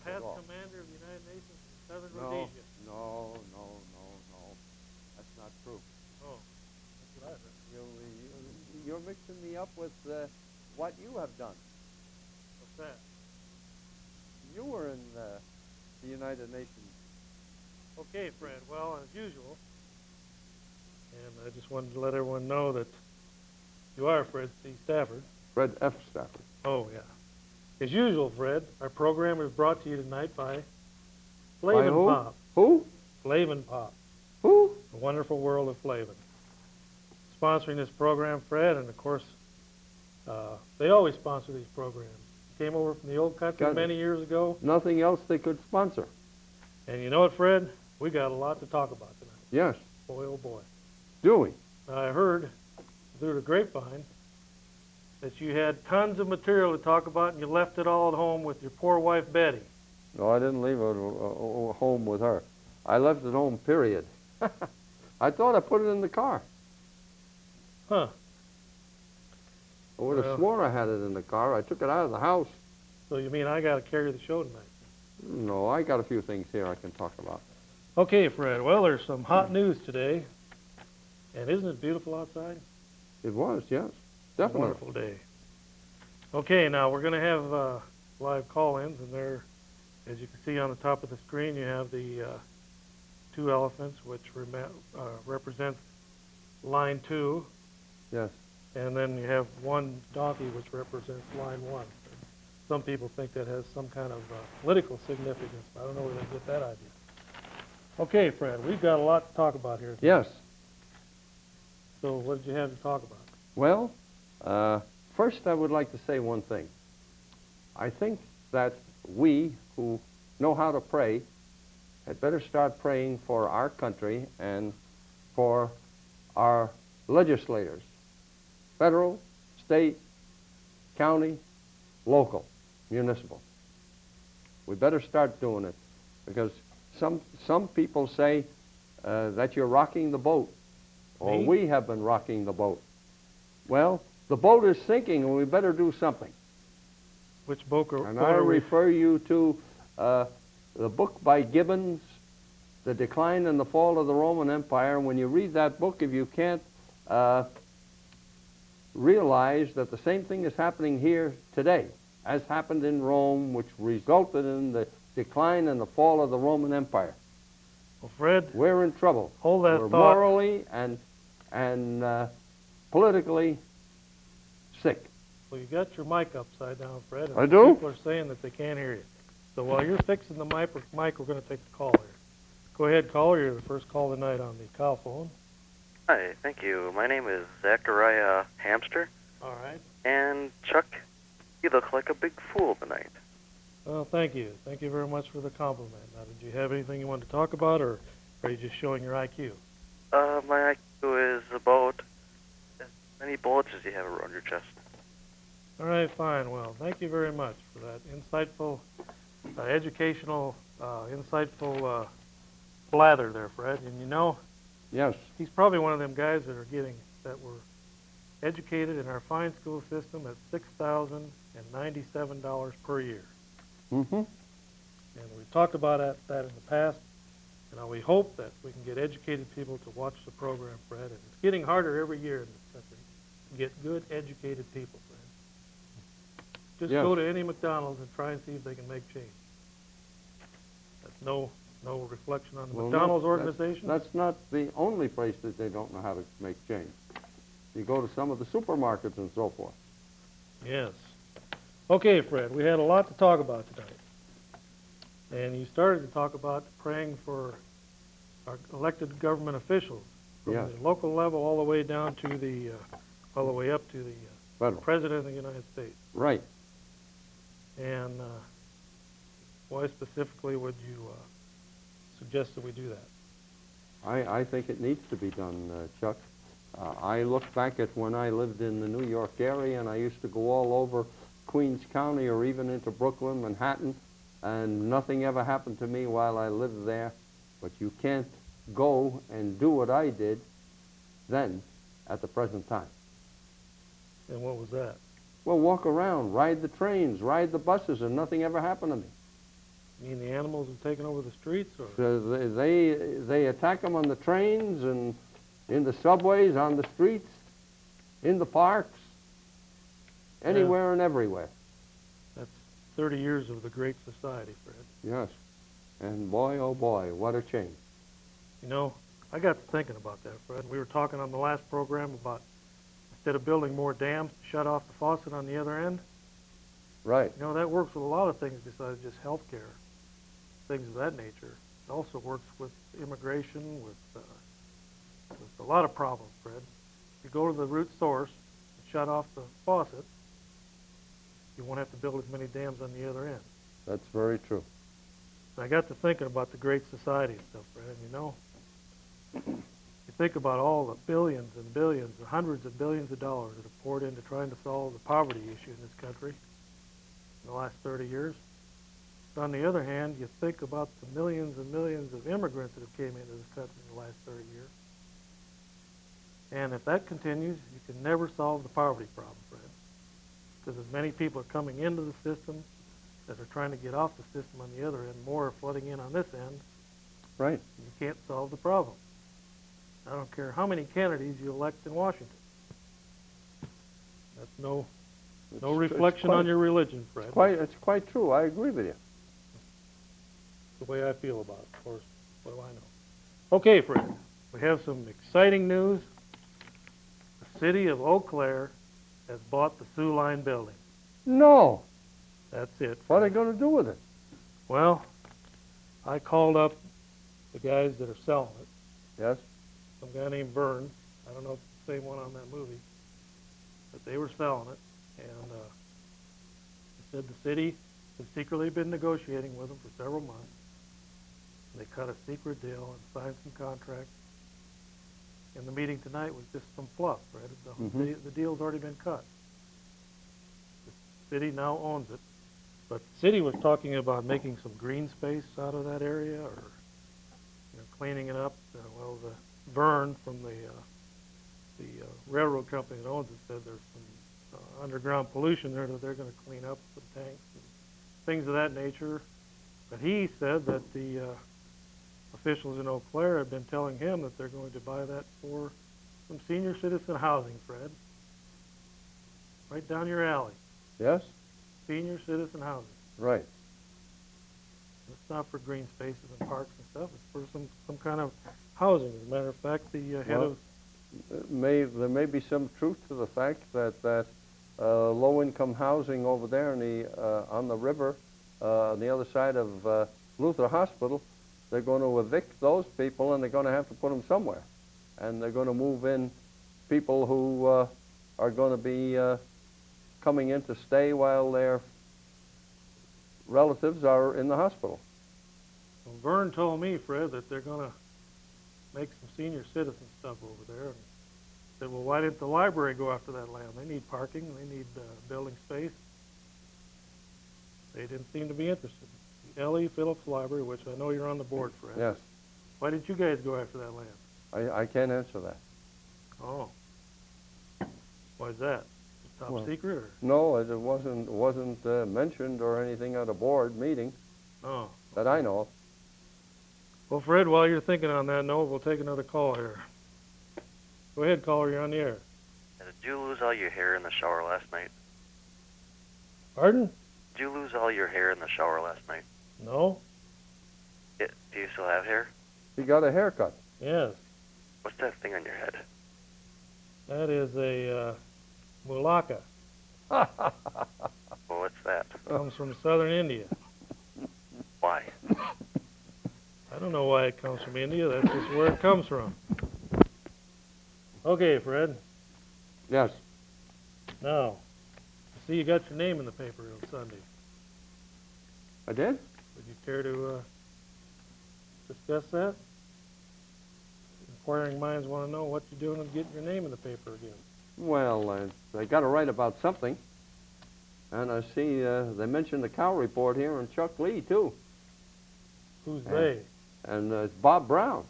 at past all. commander of the United Nations in Southern No, Rhodesia. no. That's not true. Oh, that's what I heard. You're mixing me up with what you have done. What's that? You were in the United Nations. Okay, Fred. Well, as usual, and I just wanted to let everyone know that you are Fred C. Stafford. Fred F. Stafford. Oh, yeah. As usual, Fred, our program is brought to you tonight by By Flavin who? Pop. Who? Flavin Pop. Who? The wonderful world of Flavin. Sponsoring this program, Fred, and of course, they always sponsor these programs. Came over from the old country many years ago. Nothing else they could sponsor. And you know what, Fred? We got a lot to talk about tonight. Yes. Boy, oh boy. Do we? I heard through the grapevine that you had tons of material to talk about and you left it all at home with your poor wife, Betty. No, I didn't leave it home with her. I left it home, period. I thought I put it in the car. Huh. I would have sworn I had it in the car. I took it out of the house. So you mean I got to carry the show tonight? No, I got a few things here I can talk about. Okay, Fred. Well, there's some hot news today. And isn't it beautiful outside? It was, yes. Definitely. Wonderful day. Okay, now we're going to have live call-ins, and there, as you can see on the top of the screen, you have the two elephants, which represents line 2. Yes. And then you have one donkey, which represents line 1. Some people think that has some kind of political significance. I don't know where they get that idea. Okay, Fred, we've got a lot to talk about here. Yes. So what did you have to talk about? Well, first I would like to say one thing. I think that we who know how to pray had better start praying for our country and for our legislators, federal, state, county, local, municipal. We better start doing it because some people say that you're rocking the boat, or we have been rocking the boat. Well, the boat is sinking, and we better do something. Which boat are And I refer you to the book by Gibbons, The Decline and the Fall of the Roman Empire. When you read that book, if you can't realize that the same thing is happening here today, as happened in Rome, which resulted in the decline and the fall of the Roman Empire. Well, Fred, we're in trouble. Hold that we're thought. Morally and politically sick. Well, you got your mic upside down, Fred. And I do? People are saying that they can't hear you. So while you're fixing the mic, we're going to take the call here. Go ahead, caller. You're the first call tonight on the call phone. Hi, thank you. My name is Zachariah Hamster. All right. And Chuck, you look like a big fool tonight. Well, thank you. Thank you very much for the compliment. Now, did you have anything you wanted to talk about, or are you just showing your IQ? My IQ is about as many bullets as you have around your chest. All right, fine. Well, thank you very much for that insightful, educational, insightful blather there, Fred. And you know, yes, he's probably one of them guys that were educated in our fine school system at $6,097 per year. Mm-hmm. And we've talked about that in the past. And we hope that we can get educated people to watch the program, Fred. And it's getting harder every year in this country to get good, educated people, Fred. Just yes. go to any McDonald's and try and see if they can make change. That's no reflection on the McDonald's organization. That's not the only place that they don't know how to make change. You go to some of the supermarkets and so forth. Yes. Okay, Fred, we had a lot to talk about tonight. And you started to talk about praying for our elected government officials from yes. the local level all the way down to the, all the way up to the President of the United States. Right. And why specifically would you suggest that we do that? I think it needs to be done, Chuck. I look back at when I lived in the New York area, and I used to go all over Queens County or even into Brooklyn, Manhattan, and nothing ever happened to me while I lived there. But you can't go and do what I did then at the present time. And what was that? Well, walk around, ride the trains, ride the buses, and nothing ever happened to me. You mean the animals have taken over the streets, or? So they attack them on the trains and in the subways, on the streets, in the parks, anywhere and everywhere. That's 30 years of the Great Society, Fred. Yes. And boy, oh boy, what a change. You know, I got to thinking about that, Fred. We were talking on the last program about instead of building more dams to shut off the faucet on the other end. Right. You know, that works with a lot of things besides just health care, things of that nature. It also works with immigration, with a lot of problems, Fred. If you go to the root source and shut off the faucet, you won't have to build as many dams on the other end. That's very true. And I got to thinking about the Great Society and stuff, Fred, and you know, you think about all the billions and billions, or hundreds of billions of dollars that have poured into trying to solve the poverty issue in this country in the last 30 years. But on the other hand, you think about the millions and millions of immigrants that have came into this country in the last 30 years. And if that continues, you can never solve the poverty problem, Fred. Because as many people are coming into the system that are trying to get off the system on the other end, more are flooding in on this end. Right. You can't solve the problem. I don't care how many Kennedys you elect in Washington. That's no reflection on your religion, Fred. It's quite true. I agree with you. The way I feel about it, of course. What do I know? Okay, Fred. We have some exciting news. The city of Eau Claire has bought the Sioux Line building. No. That's it. What are they going to do with it? Well, I called up the guys that are selling it. Yes. Some guy named Vern. I don't know if it's the same one on that movie. But they were selling it. And they said the city has secretly been negotiating with them for several months. They cut a secret deal and signed some contracts. And the meeting tonight was just some fluff, right? The deal's already been cut. The city now owns it. But the city was talking about making some green space out of that area, or cleaning it up. Well, the Vern from the railroad company that owns it said there's some underground pollution there that they're going to clean up, some tanks and things of that nature. But he said that the officials in Eau Claire have been telling him that they're going to buy that for some senior citizen housing, Fred. Right down your alley. Yes? Senior citizen housing. Right. It's not for green spaces and parks and stuff. It's for some kind of housing. As a matter of fact, the head of... There may be some truth to the fact that low-income housing over there on the river, on the other side of Luther Hospital, they're going to evict those people, and they're going to have to put them somewhere. And they're going to move in people who are going to be coming in to stay while their relatives are in the hospital. Well, Vern told me, Fred, that they're going to make some senior citizen stuff over there. And said, well, why didn't the library go after that land? They need parking. They need building space. They didn't seem to be interested. The L.E. Phillips Library, which I know you're on the board, Fred. Yes. Why didn't you guys go after that land? I can't answer that. Oh. Why is that? Top secret? Or? No, it wasn't mentioned or anything at a board meeting that I know of. Well, Fred, while you're thinking on that note, we'll take another call here. Go ahead, caller. You're on the air. Did you lose all your hair in the shower last night? Pardon? Did you lose all your hair in the shower last night? No. Do you still have hair? He got a haircut. Yes. What's that thing on your head? That is a mulaka. Well, what's that? Comes from southern India. Why? I don't know why it comes from India. That's just where it comes from. Okay, Fred. Yes. Now, I see you got your name in the paper on Sunday. I did? Would you care to discuss that? Inquiring minds want to know what you're doing to get your name in the paper again. Well, I got to write about something. And I see they mentioned the cow report here and Chuck Lee, too. Who's they? And it's Bob Brown.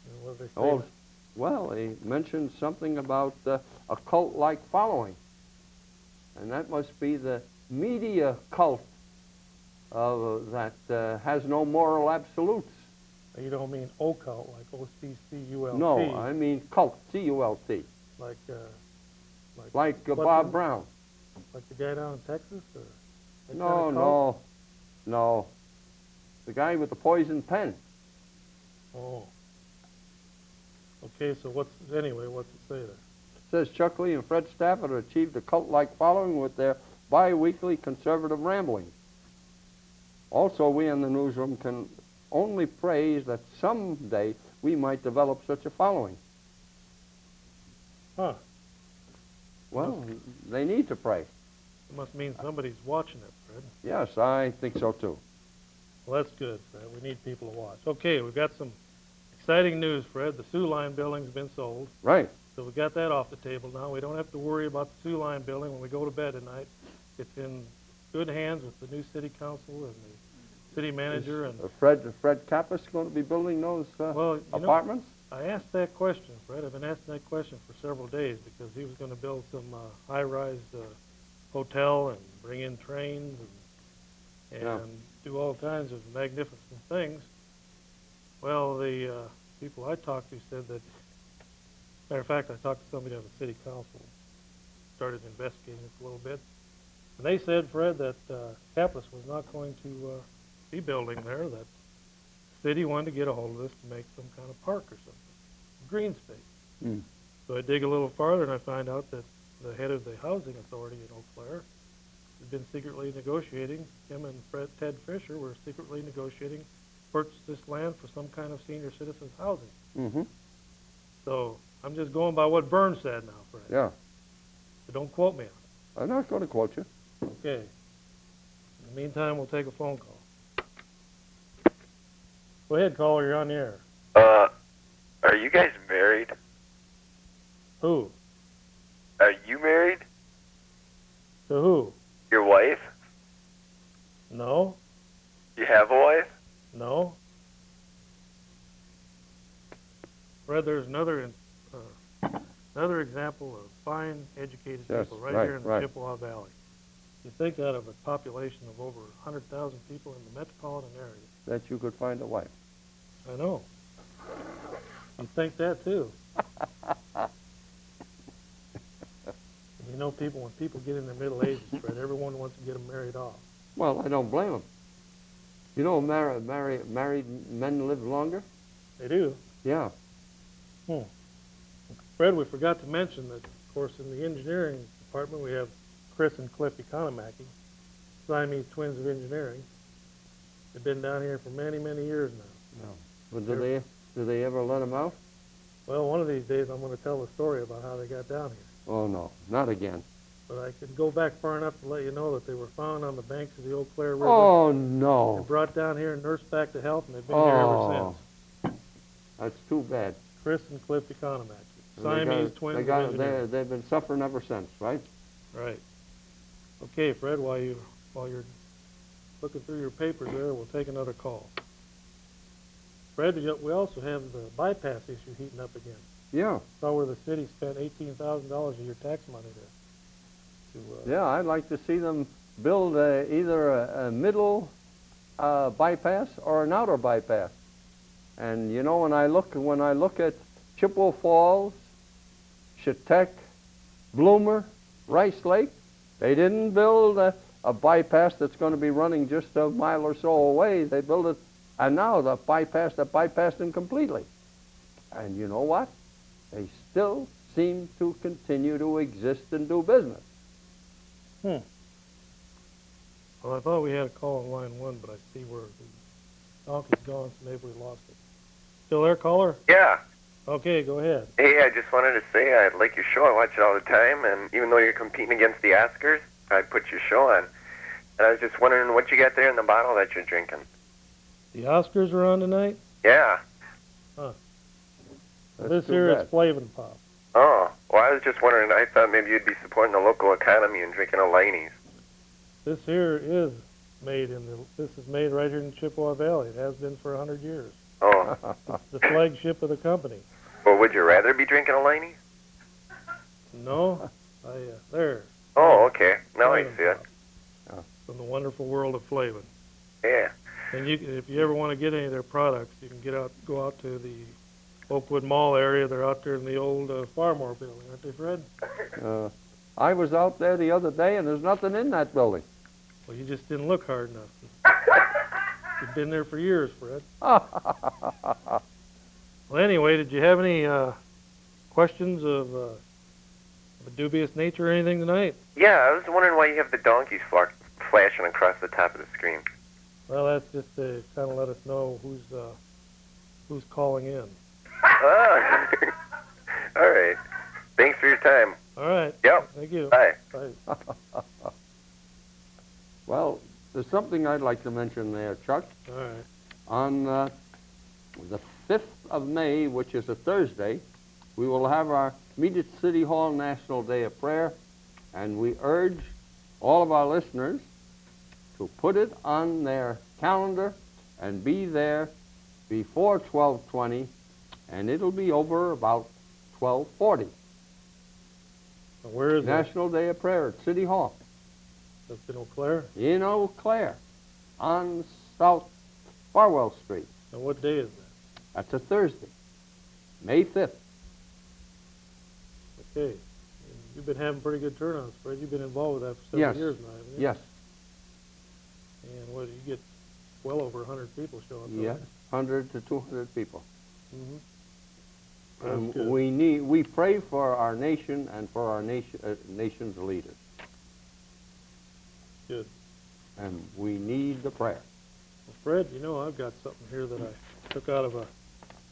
And what do they say? Oh, well, he mentioned something about a cult-like following. And that must be the media cult that has no moral absolutes. You don't mean occult, like O-C-C-U-L-T. No, I mean cult, C-U-L-T. Like, Like what Bob the- Brown. Like the guy down in Texas? Or that No, kind of cult? no. The guy with the poison pen. Oh. Okay, so what's it say there? It says Chuck Lee and Fred Stafford achieved a cult-like following with their bi-weekly conservative ramblings. Also, we in the newsroom can only praise that someday we might develop such a following. Huh. Well, they need to pray. It must mean somebody's watching it, Fred. Yes, I think so too. Well, that's good, Fred. We need people to watch. Okay, we've got some exciting news, Fred. The Sioux Line building's been sold. Right. So we got that off the table now. We don't have to worry about the Sioux Line building when we go to bed tonight. It's in good hands with the new city council and the city manager. And Fred Kappas going to be building those apartments? I asked that question, Fred. I've been asking that question for several days because he was going to build some high-rise hotel and bring in trains and do all kinds of magnificent things. Well, the people I talked to said that, matter of fact, I talked to somebody on the city council, started investigating this a little bit, and they said, Fred, that Kappas was not going to be building there, that the city wanted to get a hold of this to make some kind of park or something, green space. Mm. So I dig a little farther and I find out that the head of the housing authority in Eau Claire had been secretly negotiating, him and Ted Fisher were secretly negotiating to purchase this land for some kind of senior citizens housing. Mm-hmm. So I'm just going by what Burns said now, Fred. Yeah. So don't quote me on it. I'm not going to quote you. Okay. In the meantime, we'll take a phone call. Go ahead, caller. You're on the air. Are you guys married? Who? Are you married? To who? Your wife? No. You have a wife? No. Fred, there's another example of fine, educated Yes, people right right, here in the right. Chippewa Valley. You think out of a population of over 100,000 people in the metropolitan area. That you could find a wife. I know. You think that too. You know, when people get in their middle ages, Fred, everyone wants to get them married off. Well, I don't blame them. You know, married men live longer? They do. Yeah. Fred, we forgot to mention that, of course, in the engineering department, we have Chris and Cliff Economaki, Siamese twins of engineering. They've been down here for many, many years now. No. But do they ever let them out? Well, one of these days I'm going to tell the story about how they got down here. Oh, no. Not again. But I could go back far enough to let you know that they were found on the banks of the Eau Claire River. Oh, And no. brought down here and nursed back to health, and they've been here ever since. That's too bad. Chris and Cliff Economaki. And Siamese twins of engineering. They've been suffering ever since, right? Right. Okay, Fred, while you're looking through your papers there, we'll take another call. Fred, we also have the bypass issue heating up again. Yeah. Saw where the city spent $18,000 of your tax money to Yeah, I'd like to see them build either a middle bypass or an outer bypass. And you know, when I look at Chippewa Falls, Chetek, Bloomer, Rice Lake, they didn't build a bypass that's going to be running just a mile or so away. They built it, and now that bypassed them completely. And you know what? They still seem to continue to exist and do business. Well, I thought we had a call on line 1, but I see where the donkey's gone, so maybe we lost it. Still there, caller? Yeah. Okay, go ahead. Hey, I just wanted to say I like your show. I watch it all the time, and even though you're competing against the Oscars, I put your show on. And I was just wondering what you got there in the bottle that you're drinking. The Oscars are on tonight? Yeah. This here is Flavin Pop. Oh, well, I was just wondering. I thought maybe you'd be supporting the local economy and drinking a Laney's. This here is made this is made right here in the Chippewa Valley. It has been for 100 years. Oh. It's the flagship of the company. Well, would you rather be drinking a Laney's? No, there. Oh, okay. Now I see it. From the wonderful world of Flavin. Yeah. And if you ever want to get any of their products, you can go out to the Oakwood Mall area. They're out there in the old Farmore building, aren't they, Fred? I was out there the other day, and there's nothing in that building. Well, you just didn't look hard enough. You've been there for years, Fred. Well, anyway, did you have any questions of a dubious nature or anything tonight? Yeah, I was wondering why you have the donkeys flashing across the top of the screen. Well, that's just to kind of let us know who's calling in. Oh. All right. Thanks for your time. All right. Yep. Thank you. Bye. Bye. Well, there's something I'd like to mention there, Chuck. All right. On the 5th of May, which is a Thursday, we will have our Meet at City Hall National Day of Prayer, and we urge all of our listeners to put it on their calendar and be there before 12:20, and it'll be over about 12:40. Where is National Day of Prayer at City Hall. That's in Eau Claire? In Eau Claire, on South Farwell Street. And what day is that? That's a Thursday, May 5th. Okay. You've been having pretty good turnouts, Fred. You've been involved with that for several Yes. years now, haven't you? Yes, And what, you get well over 100 people showing up. yes, 100 to 200 people. Mm-hmm. And That's good. we pray for our nation and for our nation's leaders. Good. And we need the prayer. Well, Fred, you know, I've got something here that I took out of a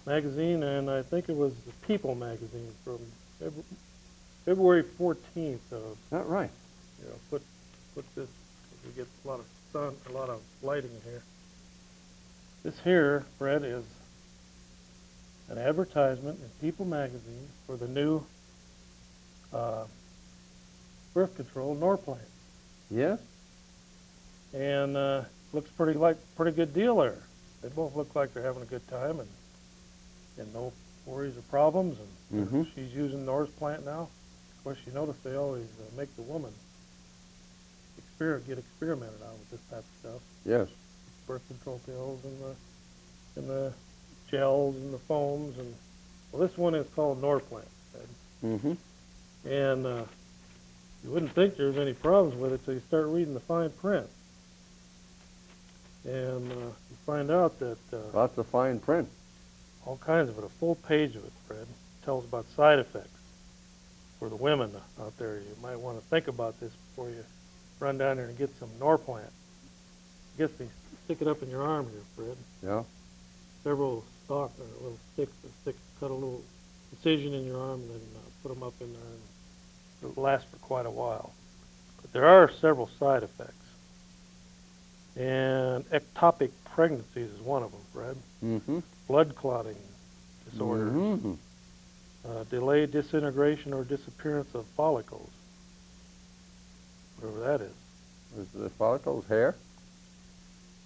magazine, and I think it was the People magazine from February 14th of, Is that right? you know, put this, we get a lot of sun, a lot of lighting here. This here, Fred, is an advertisement in People magazine for the new birth control Norplant. Yes? And looks pretty good deal there. They both look like they're having a good time and no worries or problems. And Mm-hmm. she's using Norplant now. Of course, you notice they always make the woman get experimented on with this type of stuff. Yes. Birth control pills and the gels and the foams. And well, this one is called Norplant. Mm-hmm. And you wouldn't think there's any problems with it till you start reading the fine print. And you find out that Lots of fine print. all kinds of it, a full page of it, Fred, tells about side effects for the women out there. You might want to think about this before you run down there and get some Norplant. I guess they stick it up in your arm here, Fred. Yeah. Several little sticks that cut a little incision in your arm and then put them up in there, and it'll last for quite a while. But there are several side effects. And ectopic pregnancies is one of them, Fred. Mm-hmm. Blood clotting disorder. Mm-hmm. Delayed disintegration or disappearance of follicles. Whatever that is. Is the follicles hair?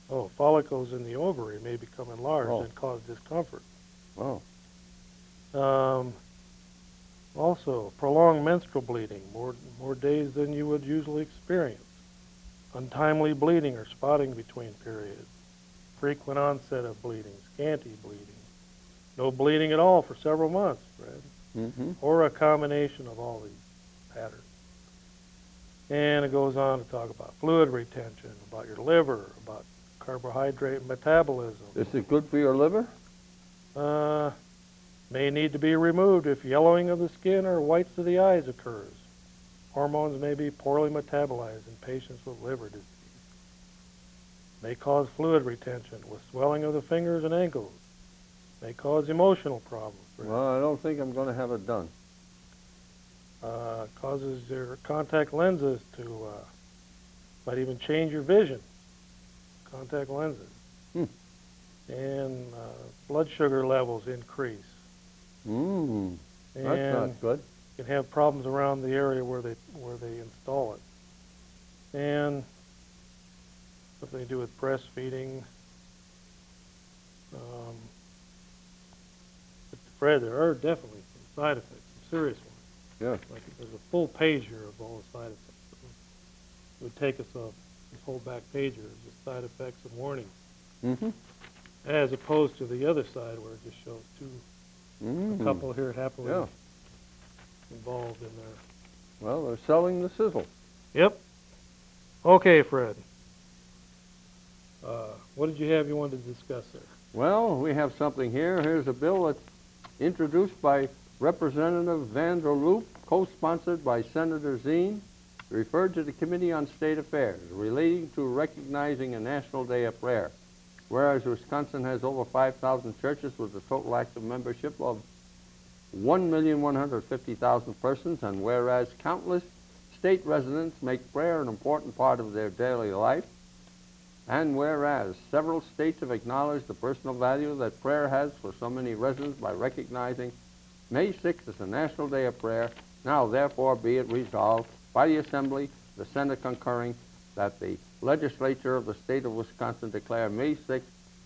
Oh, follicles in the ovary may become enlarged Oh. and cause discomfort. Oh. Also, prolonged menstrual bleeding, more days than you would usually experience. Untimely bleeding or spotting between periods. Frequent onset of bleeding, scanty bleeding. No bleeding at all for several months, Fred. Mm-hmm. Or a combination of all these patterns. And it goes on to talk about fluid retention, about your liver, about carbohydrate metabolism. Is it good for your liver? May need to be removed if yellowing of the skin or whites of the eyes occurs. Hormones may be poorly metabolized in patients with liver disease. May cause fluid retention with swelling of the fingers and ankles. May cause emotional problems. Well, I don't think I'm going to have it done. Causes your contact lenses to, might even change your vision. Contact lenses. Hmm. And blood sugar levels increase. Mm. And That's not good. you can have problems around the area where they install it. And something to do with breastfeeding. But Fred, there are definitely some side effects, some serious ones. Yes. Like there's a full page here of all the side effects. It would take us this whole back page here is just side effects and warnings, Mm-hmm. as opposed to the other side where it just shows a couple here happily Yeah. involved in there. Well, they're selling the sizzle. Yep. Okay, Fred. What did you have you wanted to discuss there? Well, we have something here. Here's a bill that's introduced by Representative Van der Loop, co-sponsored by Senator Zine, referred to the Committee on State Affairs, relating to recognizing a National Day of Prayer. Whereas Wisconsin has over 5,000 churches with a total active membership of 1,150,000 persons, and whereas countless state residents make prayer an important part of their daily life, and whereas several states have acknowledged the personal value that prayer has for so many residents by recognizing May 6th as a National Day of Prayer, now therefore be it resolved by the Assembly, the Senate concurring, that the legislature of the state of Wisconsin declare May 6th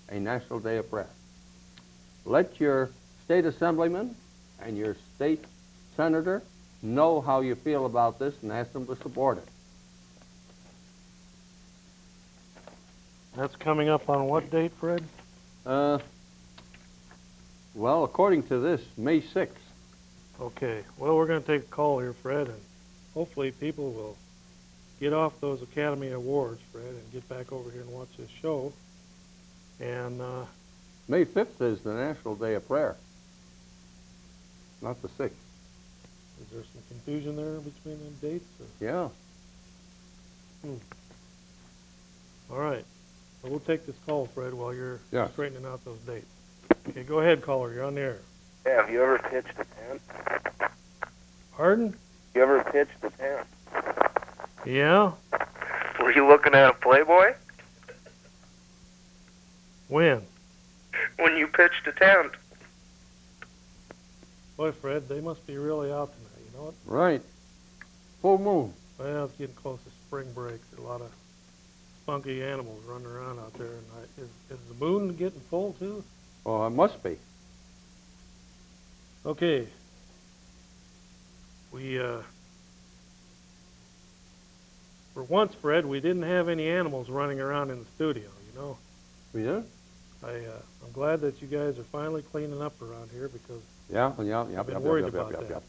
a National Day of Prayer. Let your state assemblyman and your state senator know how you feel about this and ask them to support it. That's coming up on what date, Fred? Well, according to this, May 6th. Okay. Well, we're going to take a call here, Fred, and hopefully people will get off those Academy Awards, Fred, and get back over here and watch this show. And May 5th is the National Day of Prayer, not the 6th. is there some confusion there between them dates? Or? Yeah. All right. Well, we'll take this call, Fred, while you're Yeah. straightening out those dates. Okay, go ahead, caller. You're on the air. Yeah, have you ever pitched a tent? Pardon? You ever pitched a tent? Yeah? Were you looking at a Playboy? When? When you pitched a tent. Boy, Fred, they must be really out tonight. You know what? Right. Full moon. Well, it's getting close to spring break. There are a lot of spunky animals running around out there. And is the moon getting full, too? Oh, it must be. Okay. We, for once, Fred, we didn't have any animals running around in the studio, you know. We did? I'm glad that you guys are finally cleaning up around here because Yeah. I've been worried about that.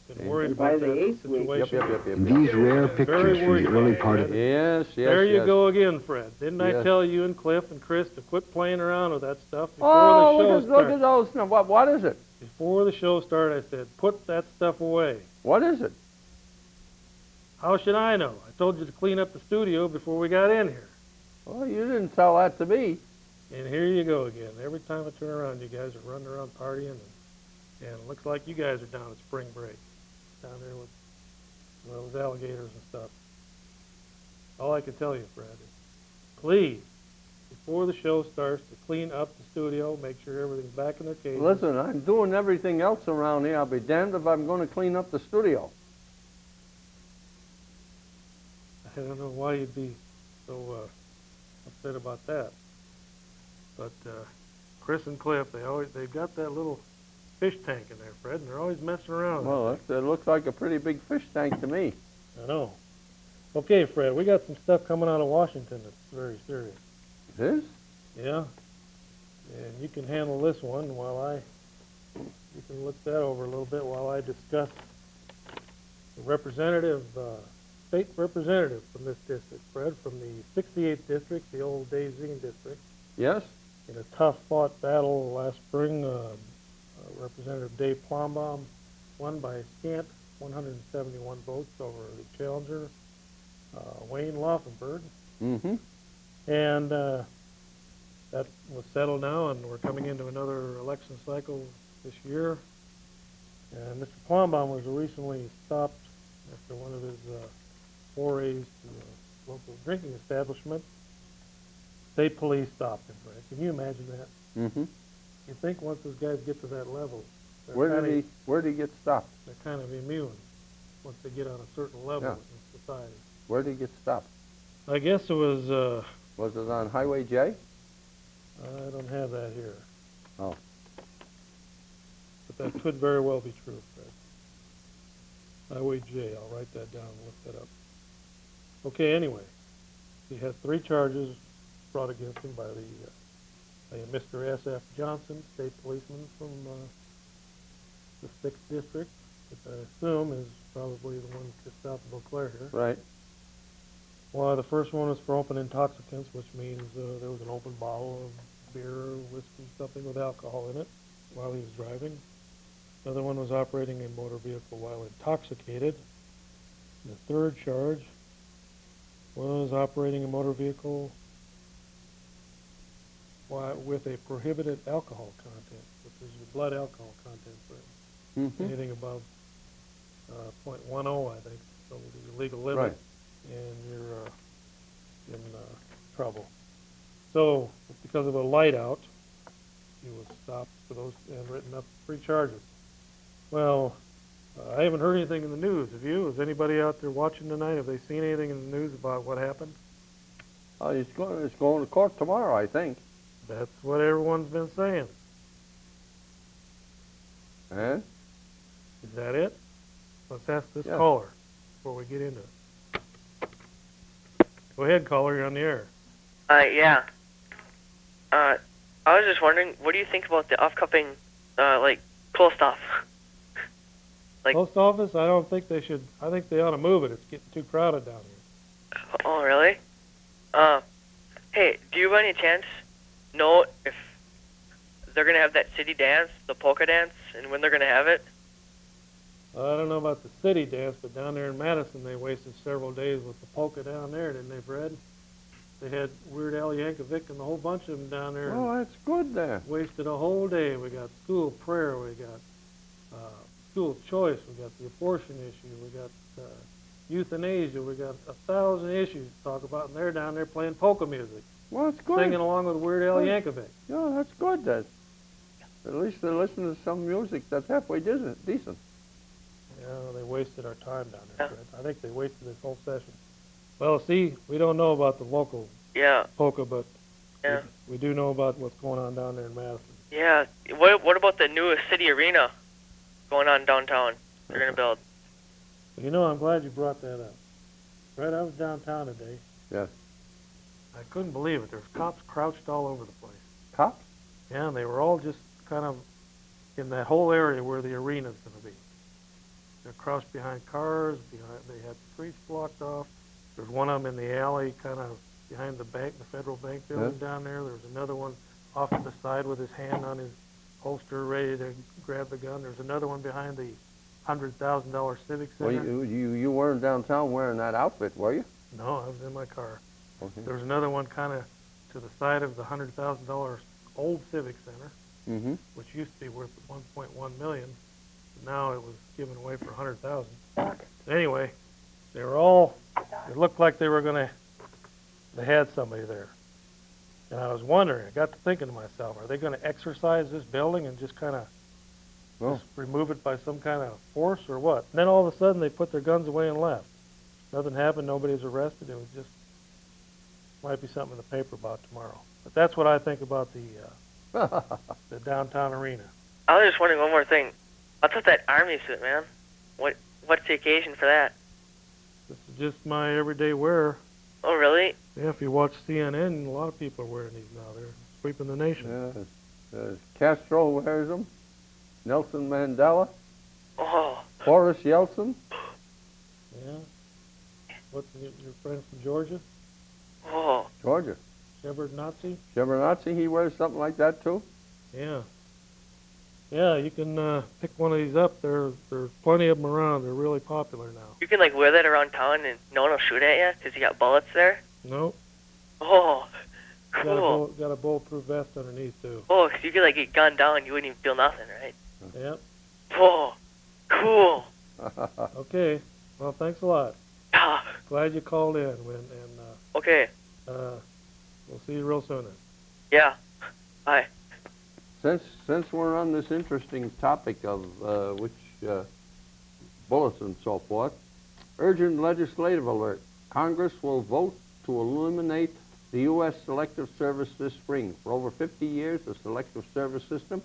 Been And worried by about the that eighth week- situation. These rare pictures from the early part of Yes, yes, There you yes. go again, Fred. Didn't I Yes. tell you and Cliff and Chris to quit playing around with that stuff before Oh, the show look at started? those. Now, what is it? Before the show started, I said, put that stuff away. What is it? How should I know? I told you to clean up the studio before we got in here. Well, you didn't tell that to me. And here you go again. Every time I turn around, you guys are running around partying, and it looks like you guys are down at spring break, down there with those alligators and stuff. All I can tell you, Fred, is please, before the show starts, to clean up the studio, make sure everything's back in their cages. Listen, I'm doing everything else around here. I'll be damned if I'm going to clean up the studio. I don't know why you'd be so upset about that. But Chris and Cliff, they've got that little fish tank in there, Fred, and they're always messing around. Well, it looks like a pretty big fish tank to me. I know. Okay, Fred, we got some stuff coming out of Washington that's very serious. It is? Yeah? And you can handle this one while you can look that over a little bit while I discuss the state representative from this district, Fred, from the 68th district, the old Daisy district. Yes? In a tough-fought battle last spring, Representative Dave Plombaum won by a scant 171 votes over the challenger, Wayne Laufenberg. Mm-hmm. And that was settled now, and we're coming into another election cycle this year. And Mr. Plombaum was recently stopped after one of his forays to a local drinking establishment. State police stopped him, Fred. Can you imagine that? Mm-hmm. You think once those guys get to that level, Where did he get stopped? they're kind of immune once they get on a certain level Yeah. in society. Where did he get stopped? I guess it was, Was it on Highway J? I don't have that here. Oh. But that could very well be true, Fred. Highway J, I'll write that down and look that up. Okay, anyway, he has 3 charges brought against him by a Mr. S.F. Johnson, state policeman from the 6th District, which I assume is probably the one just south of Eau Claire here. Right. Well, the first one was for open intoxicants, which means there was an open bottle of beer or whiskey, something with alcohol in it, while he was driving. Another one was operating a motor vehicle while intoxicated. The 3rd charge was operating a motor vehicle with a prohibited alcohol content, which is your blood alcohol content for Mm-hmm. anything above 0.10, I think, so the legal limit, Right. and you're in trouble. So, because of a light out, he was stopped for those and written up 3 charges. Well, I haven't heard anything in the news. Have you? Is anybody out there watching tonight? Have they seen anything in the news about what happened? Oh, he's going to court tomorrow, I think. That's what everyone's been saying. And? Is that it? Let's ask this Yeah. caller before we get into it. Go ahead, caller. You're on the air. Yeah. I was just wondering, what do you think about the upcoming, post office? Post office? I don't think they should. I think they ought to move it. It's getting too crowded down here. Oh, really? Hey, do you by any chance know if they're going to have that city dance, the polka dance, and when they're going to have it? I don't know about the city dance, but down there in Madison, they wasted several days with the polka down there, didn't they, Fred? They had Weird Al Yankovic and a whole bunch of them down there. Oh, that's good there. Wasted a whole day. We got school prayer. We got school choice. We got the abortion issue. We got euthanasia. We got 1,000 issues to talk about, and they're down there playing polka music, Well, that's good. singing along with Weird Al Yankovic. Yeah, that's good. That at least they're listening to some music that's halfway decent. Yeah, they wasted our time down there, Fred. I think they wasted this whole session. Well, see, we don't know about the local Yeah. polka, but Yeah. we do know about what's going on down there in Madison. Yeah. What about the new city arena going on downtown they're going to build? You know, I'm glad you brought that up. Fred, I was downtown today. Yes. I couldn't believe it. There's cops crouched all over the place. Cops? Yeah, and they were all just kind of in that whole area where the arena's going to be. They're crouched behind cars. They had the streets blocked off. There's one of them in the alley, kind of behind the bank, the Federal Bank building down there. There's another one off to the side with his hand on his holster, ready to grab the gun. There's another one behind the $100,000 Civic Center. Well, you weren't downtown wearing that outfit, were you? No, I was in my car. Okay. There's another one kind of to the side of the $100,000 old Civic Center, Mm-hmm. which used to be worth $1.1 million. But now it was given away for $100,000. Anyway, they were all. It looked like they were gonna. They had somebody there, and I was wondering. I got to thinking to myself: are they going to exercise this building and just kind of Well, just remove it by some kind of force or what? And then all of a sudden they put their guns away and left. Nothing happened. Nobody was arrested. It was just might be something in the paper about tomorrow. But that's what I think about the downtown arena. I was just wondering one more thing. What's with that army suit, man? What's the occasion for that? This is just my everyday wear. Oh, really? Yeah, if you watch CNN, a lot of people are wearing these now. They're sweeping the nation. Castro wears them. Nelson Mandela. Oh. Boris Yeltsin. Yeah. What's your friend from Georgia? Oh. Georgia. Shevardnadze? Shevardnadze, he wears something like that too. Yeah. Yeah, you can pick one of these up. There's plenty of them around. They're really popular now. You can, wear that around town and no one will shoot at you because you got bullets there? Nope. Oh. Cool. Got a bulletproof vest underneath, too. Oh, because you could, get gunned down and you wouldn't even feel nothing, right? Yep. Oh. Cool. Okay. Well, thanks a lot. Yeah. Glad you called in. Okay. We'll see you real soon then. Yeah. Bye. Since we're on this interesting topic of bullets and so forth, urgent legislative alert. Congress will vote to eliminate the U.S. Selective Service this spring. For over 50 years, the Selective Service system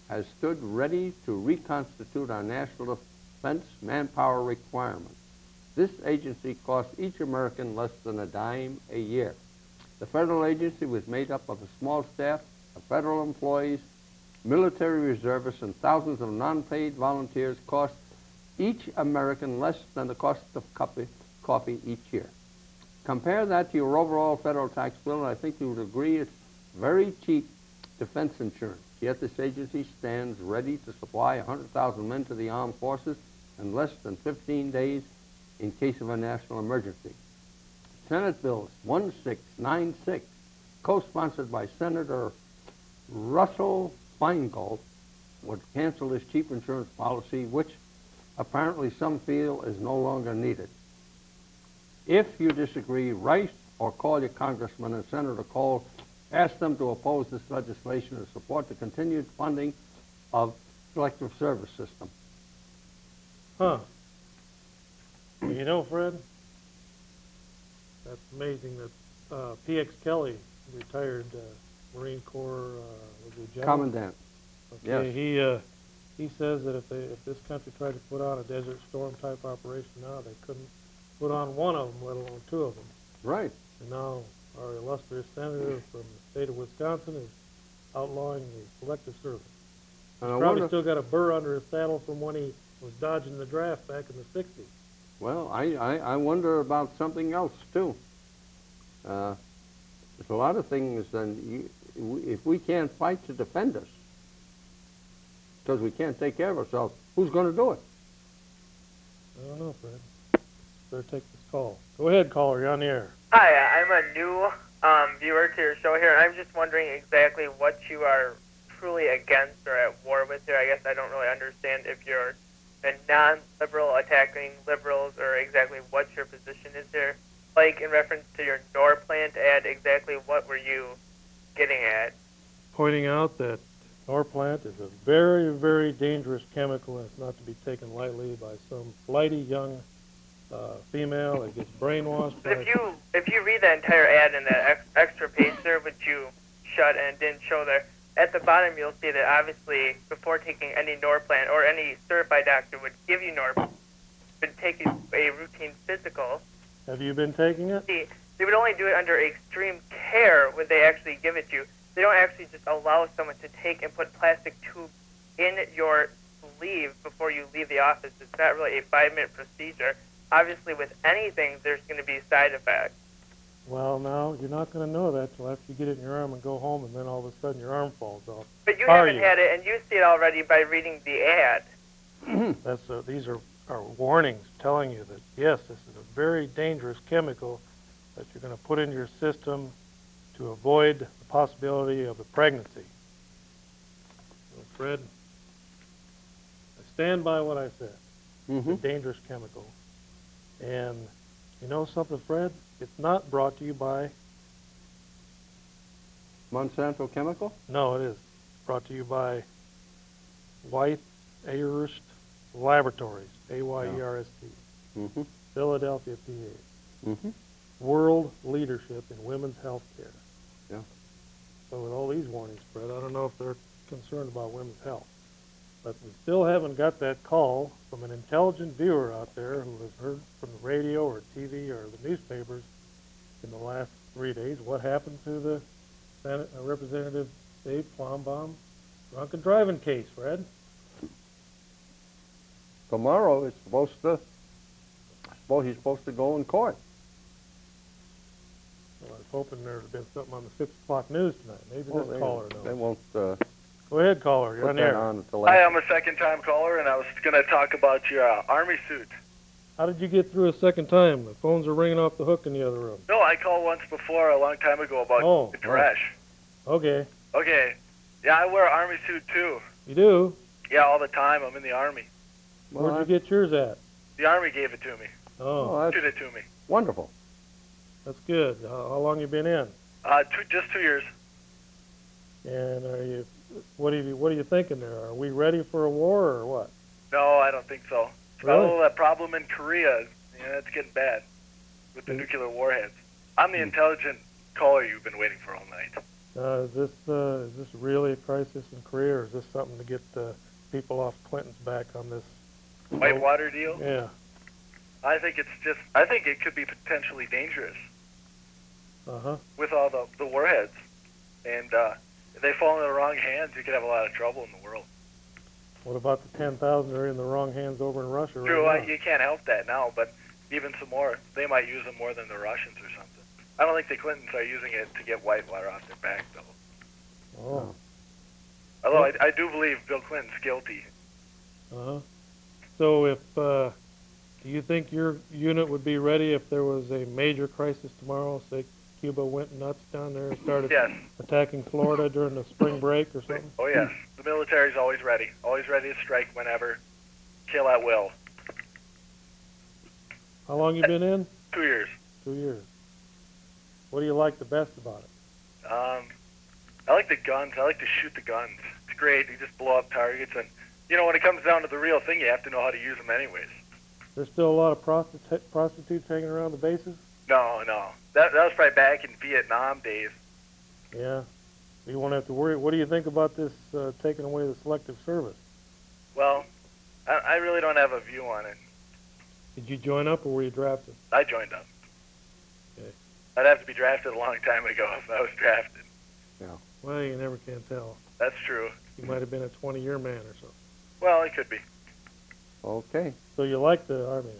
has stood ready to reconstitute our national defense manpower requirements. This agency costs each American less than a dime a year. The federal agency was made up of a small staff of federal employees, military reservists, and thousands of non-paid volunteers. Cost each American less than the cost of coffee each year. Compare that to your overall federal tax bill, and I think you would agree it's very cheap defense insurance. Yet this agency stands ready to supply 100,000 men to the armed forces in less than 15 days in case of a national emergency. Senate Bill 1696, co-sponsored by Senator Russell Feingold, would cancel this cheap insurance policy, which apparently some feel is no longer needed. If you disagree, write or call your congressman and Senator Cole. Ask them to oppose this legislation and support the continued funding of selective service system. Huh. You know, Fred, that's amazing that P.X. Kelly, retired Marine Corps, was he general? Commandant. Okay, Yes. he says that if this country tried to put on a Desert Storm type operation now, they couldn't put on one of them, let alone two of them. Right. And now our illustrious senator from the state of Wisconsin is outlawing the selective service. And He's I probably wonder, still got a burr under his saddle from when he was dodging the draft back in the 60s. well, I wonder about something else, too. There's a lot of things, and if we can't fight to defend us, because we can't take care of ourselves, who's going to do it? I don't know, Fred. Better take this call. Go ahead, caller. You're on the air. Hi, I'm a new viewer to your show here, and I'm just wondering exactly what you are truly against or at war with here. I guess I don't really understand if you're a non-liberal attacking liberals or exactly what your position is here. Like in reference to your Norplant ad, exactly what were you getting at? Pointing out that Norplant is a very, very dangerous chemical, and it's not to be taken lightly by some flighty young female that gets brainwashed. But if you read that entire ad in that extra page there, which you shut and didn't show there, at the bottom you'll see that obviously before taking any Norplant, or any certified doctor would give you Norplant, would take a routine physical. Have you been taking it? They would only do it under extreme care when they actually give it to you. They don't actually just allow someone to take and put plastic tubes in your sleeve before you leave the office. It's not really a 5-minute procedure. Obviously, with anything, there's going to be side effects. Well, now, you're not going to know that till after you get it in your arm and go home, and then all of a sudden your arm falls off. But you haven't had it, and you see it already by reading the ad. These are warnings telling you that, yes, this is a very dangerous chemical that you're going to put into your system to avoid the possibility of a pregnancy. So, Fred, I stand by what I said. It's a dangerous chemical. And you know something, Fred? It's not brought to you by... Monsanto Chemical? No, it is. It's brought to you by White Ayerst Laboratories, A-Y-E-R-S-T, Philadelphia, PA. World leadership in women's health care. Yeah. So with all these warnings, Fred, I don't know if they're concerned about women's health. But we still haven't got that call from an intelligent viewer out there who has heard from the radio or TV or the newspapers in the last 3 days what happened to the Senate, Representative Dave Plombaum drunken driving case, Fred. Tomorrow it's supposed to, I suppose he's supposed to go in court. Well, I was hoping there would have been something on the 6 o'clock news tonight. Maybe this caller knows. They won't Go ahead, caller. You're put on the that air. on at the Hi, last. I'm a second-time caller, and I was going to talk about your Army suit. How did you get through a second time? The phones are ringing off the hook in the other room. No, I called once before, a long time ago, about the trash. Okay. Okay. Yeah, I wear an Army suit, too. You do? Yeah, all the time. I'm in the Army. Well, Where'd you get yours at? The Army gave it to me. Oh, that's Did it to me. wonderful. that's good. How long you been in? Just 2 years. And are you? What are you thinking there? Are we ready for a war or what? No, I don't think so. Really? Oh, that problem in Korea, yeah, it's getting bad with the nuclear warheads. I'm the intelligent caller you've been waiting for all night. Is this really a crisis in Korea, or is this something to get people off Clinton's back on this Whitewater deal? Yeah. I think it could be potentially dangerous with all the warheads. And if they fall into the wrong hands, you could have a lot of trouble in the world. What about the 10,000 that are in the wrong hands over in Russia True, right now? you can't help that now, but even some more, they might use them more than the Russians or something. I don't think the Clintons are using it to get Whitewater off their back, though. Oh. Although I do believe Bill Clinton's guilty. So if, do you think your unit would be ready if there was a major crisis tomorrow? Say Cuba went nuts down there and started attacking Florida during the spring break or something? Oh, yes. The military's always ready to strike whenever, kill at will. How long you been in? 2 years. 2 years. What do you like the best about it? I like the guns. I like to shoot the guns. It's great. You just blow up targets, and when it comes down to the real thing, you have to know how to use them anyways. There's still a lot of prostitutes hanging around the bases? No. That was probably back in Vietnam days. Yeah. You won't have to worry. What do you think about this taking away the selective service? Well, I really don't have a view on it. Did you join up or were you drafted? I joined up. Okay. I'd have to be drafted a long time ago if I was drafted. Yeah. Well, you never can tell. That's true. You might have been a 20-year man or something. Well, it could be. Okay. So you like the Army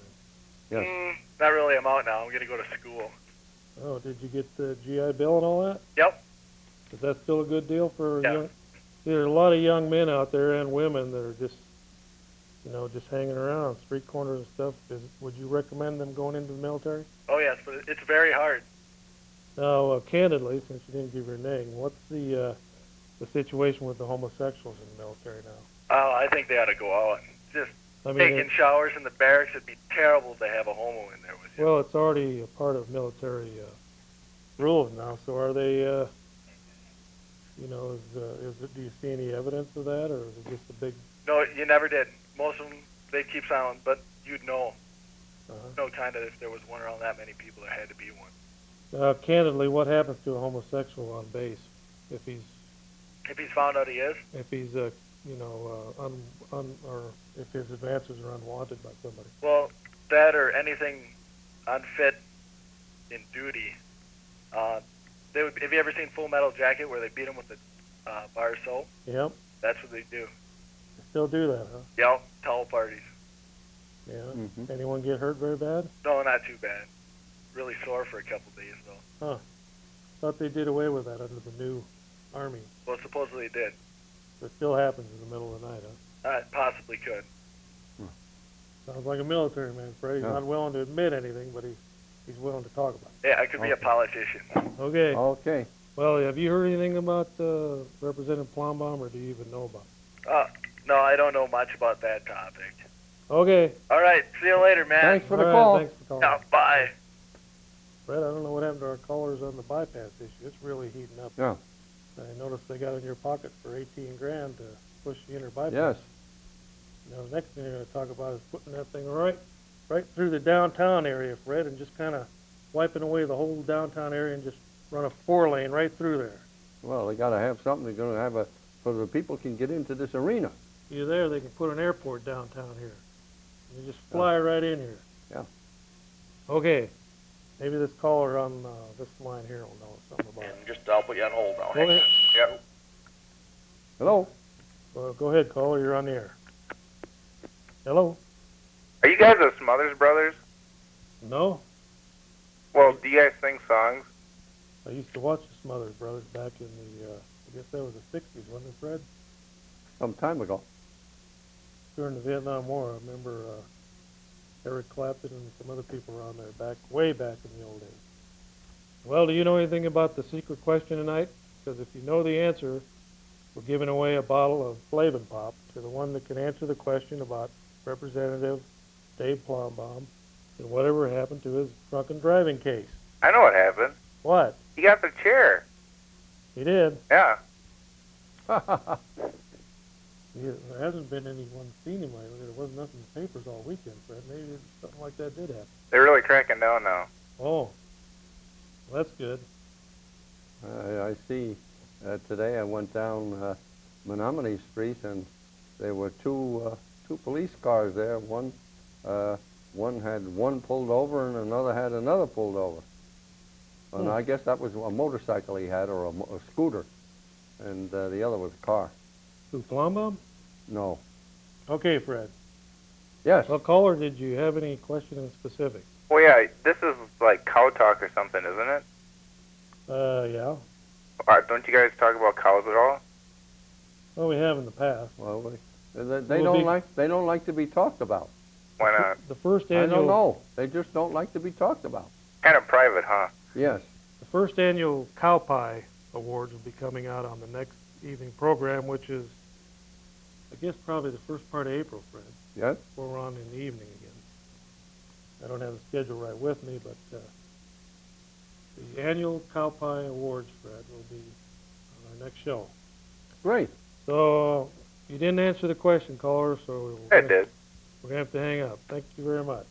then? Yes. Not really. I'm out now. I'm going to go to school. Oh, did you get the GI Bill and all that? Yep. Is that still a good deal for young? There's a lot of young men out there and women that are just, just hanging around street corners and stuff. Would you recommend them going into the military? Oh, yes, but it's very hard. Now, candidly, since you didn't give your name, what's the situation with the homosexuals in the military now? Oh, I think they ought to go out. Just taking showers in the barracks, it'd be terrible to have a homo in there with you. Well, it's already a part of military rules now. So are they? Do you see any evidence of that, or is it just a big? No, you never did. Most of them, they keep silent, but you'd know. Know kind of if there was one around that many people, there had to be one. Candidly, what happens to a homosexual on base if he's found out he is? If he's or if his advances are unwanted by somebody? Well, that or anything unfit in duty. Have you ever seen Full Metal Jacket where they beat him with the bar of soap? Yep. That's what they do. They still do that, huh? Yep. Towel parties. Yeah. Anyone get hurt very bad? No, not too bad. Really sore for a couple days, though. Huh. Thought they did away with that under the new Army. Well, supposedly it did. It still happens in the middle of the night, huh? It possibly could. Sounds like a military man, Fred. He's not willing to admit anything, but he's willing to talk about it. Yeah, I could be a politician. Okay. Okay. Well, have you heard anything about Representative Plumbaum, or do you even know about it? No, I don't know much about that topic. Okay. All right. See you later, man. Thanks for the call. Thanks for calling. Yeah, bye. Fred, I don't know what happened to our callers on the bypass issue. It's really heating up. Yeah. I noticed they got in your pocket for 18 grand to push the inner bypass. Yes. The next thing they're going to talk about is putting that thing right through the downtown area, Fred, and just kind of wiping away the whole downtown area and just run a 4-lane right through there. Well, they got to have something. They're going to have so the people can get into this arena. You're there, they can put an airport downtown here. You just fly right in here. Yeah. Okay. Maybe this caller on this line here will know something about it. I'll put you on hold now. Go ahead. Yep. Hello? Well, go ahead, caller. You're on the air. Hello? Are you guys the Smothers Brothers? No. Well, do you guys sing songs? I used to watch the Smothers Brothers back in the, I guess that was the 60s, wasn't it, Fred? Some time ago. During the Vietnam War, I remember Eric Clapton and some other people were on there way back in the old days. Well, do you know anything about the secret question tonight? Because if you know the answer, we're giving away a bottle of Flavin Pop to the one that can answer the question about Representative Dave Plumbaum and whatever happened to his drunken driving case. I know what happened. What? He got the chair. He did? Yeah. There hasn't been anyone seen him lately. There wasn't nothing in the papers all weekend, Fred. Maybe something like that did happen. They're really cracking down now. Oh, well, that's good. I see. Today I went down Menominee Street, and there were two police cars there. One one had one pulled over and another had another pulled over. And I guess that was a motorcycle he had, or a scooter, and the other was a car. Who, Flombaum? No. Okay, Fred. Yes. Well, caller, did you have any question in specific? Well, yeah, this is like cow talk or something, isn't it? Yeah. Don't you guys talk about cows at all? Well, we have in the past. Well, they don't like to be talked about. Why not? The first annual. I don't know. They just don't like to be talked about. Kind of private, huh? Yes. The first annual Cow Pie Awards will be coming out on the next evening program, which is, I guess, probably the first part of April, Fred. Yes. We're on in the evening again. I don't have the schedule right with me, but the annual Cow Pie Awards, Fred, will be on our next show. Great. So you didn't answer the question, caller, so I did. We're going to have to hang up. Thank you very much.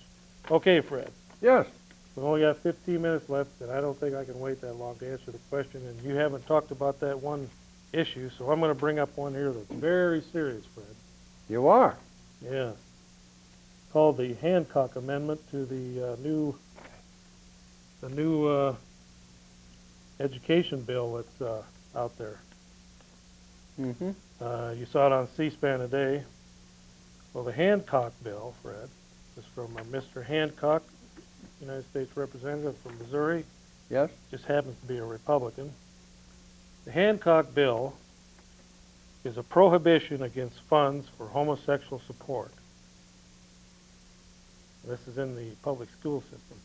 Okay, Fred. Yes. We've only got 15 minutes left, and I don't think I can wait that long to answer the question, and you haven't talked about that one issue, so I'm going to bring up one here that's very serious, Fred. You are? Yeah. Called the Hancock Amendment to the new education bill that's out there. Mm-hmm. You saw it on C-SPAN today. Well, the Hancock bill, Fred, is from Mr. Hancock, United States Representative from Missouri. Yes. Just happens to be a Republican. The Hancock bill is a prohibition against funds for homosexual support. This is in the public school system.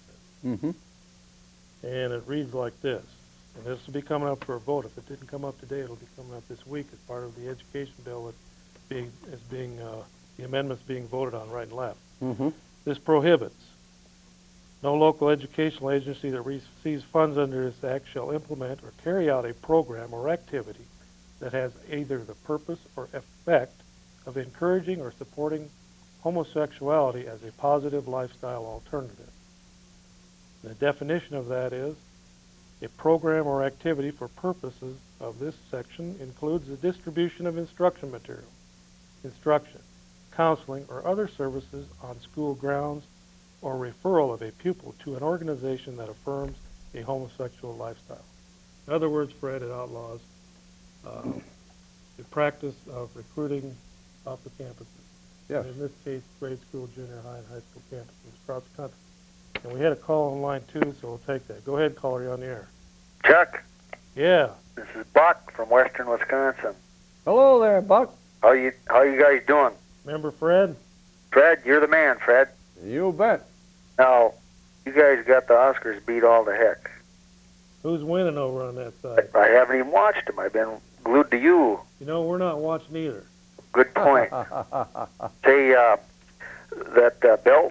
Mm-hmm. And it reads like this. And this will be coming up for a vote. If it didn't come up today, it'll be coming up this week as part of the education bill that the amendments being voted on right and left. Mm-hmm. This prohibits no local educational agency that receives funds under this act shall implement or carry out a program or activity that has either the purpose or effect of encouraging or supporting homosexuality as a positive lifestyle alternative. The definition of that is a program or activity for purposes of this section includes the distribution of instruction material, instruction, counseling, or other services on school grounds, or referral of a pupil to an organization that affirms a homosexual lifestyle. In other words, Fred, it outlaws the practice of recruiting off the campuses. Yes. In this case, grade school, junior high, and high school campuses across the country. And we had a call on line 2, so we'll take that. Go ahead, caller, you're on the air. Chuck. Yeah. This is Buck from western Wisconsin. Hello there, Buck. How you guys doing? Remember Fred? Fred, you're the man, Fred. You bet. Now, you guys got the Oscars beat all to heck. Who's winning over on that side? I haven't even watched them. I've been glued to you. You know, we're not watching either. Good point. Say, that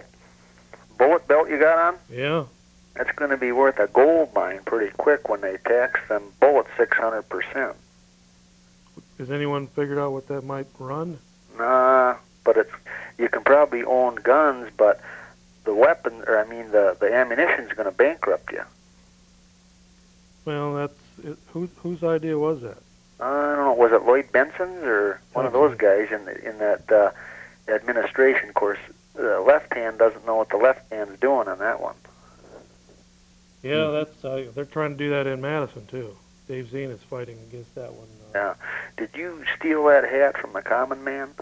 bullet belt you got on? Yeah. That's going to be worth a gold mine pretty quick when they tax them bullets 600%. Has anyone figured out what that might run? Nah, but you can probably own guns, but the weapon, or I mean the ammunition's going to bankrupt you. Well, that's it. Whose idea was that? I don't know. Was it Lloyd Benson's or one of those guys in that administration? Of course, the left hand doesn't know what the left hand's doing on that one. Yeah, that's they're trying to do that in Madison too. Dave Zien is fighting against that one. Yeah. Did you steal that hat from the common man?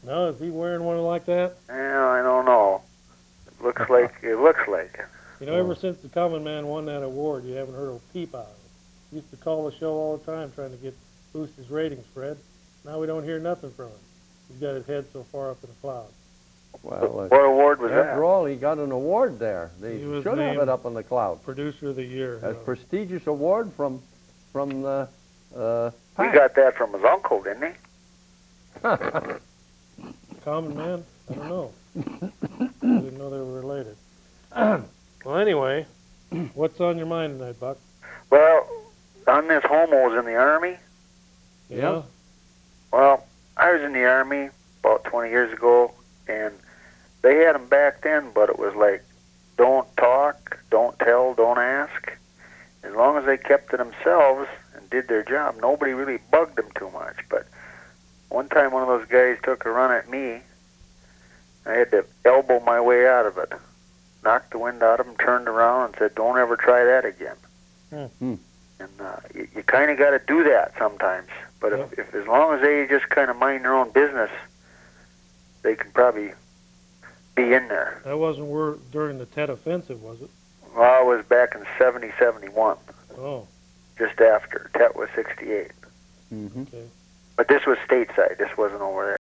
No, is he wearing one like that? Yeah, I don't know. It looks like it. You know, ever since the common man won that award, you haven't heard a peep out of it. He used to call the show all the time trying to boost his ratings, Fred. Now we don't hear nothing from him. He's got his head so far up in the clouds. Well, what award was that? After all, he got an award there. They should have it up on the cloud. Producer of the Year. A prestigious award from the He got that from his uncle, didn't he? Common man? I don't know. I didn't know they were related. Well, anyway, what's on your mind tonight, Buck? Well, on this homos in the Army. Yeah? Well, I was in the Army about 20 years ago, and they had them back then, but it was like, don't talk, don't tell, don't ask. As long as they kept to themselves and did their job, nobody really bugged them too much. But one time one of those guys took a run at me, I had to elbow my way out of it. Knocked the wind out of them, turned around, and said, "Don't ever try that again." Hmm. And you kind of got to do that sometimes. But if as long as they just kind of mind their own business, they can probably be in there. That wasn't during the Tet Offensive, was it? Well, I was back in 70, 71. Oh. Just after. Tet was 68. Mm-hmm. Okay. But this was stateside. This wasn't over there.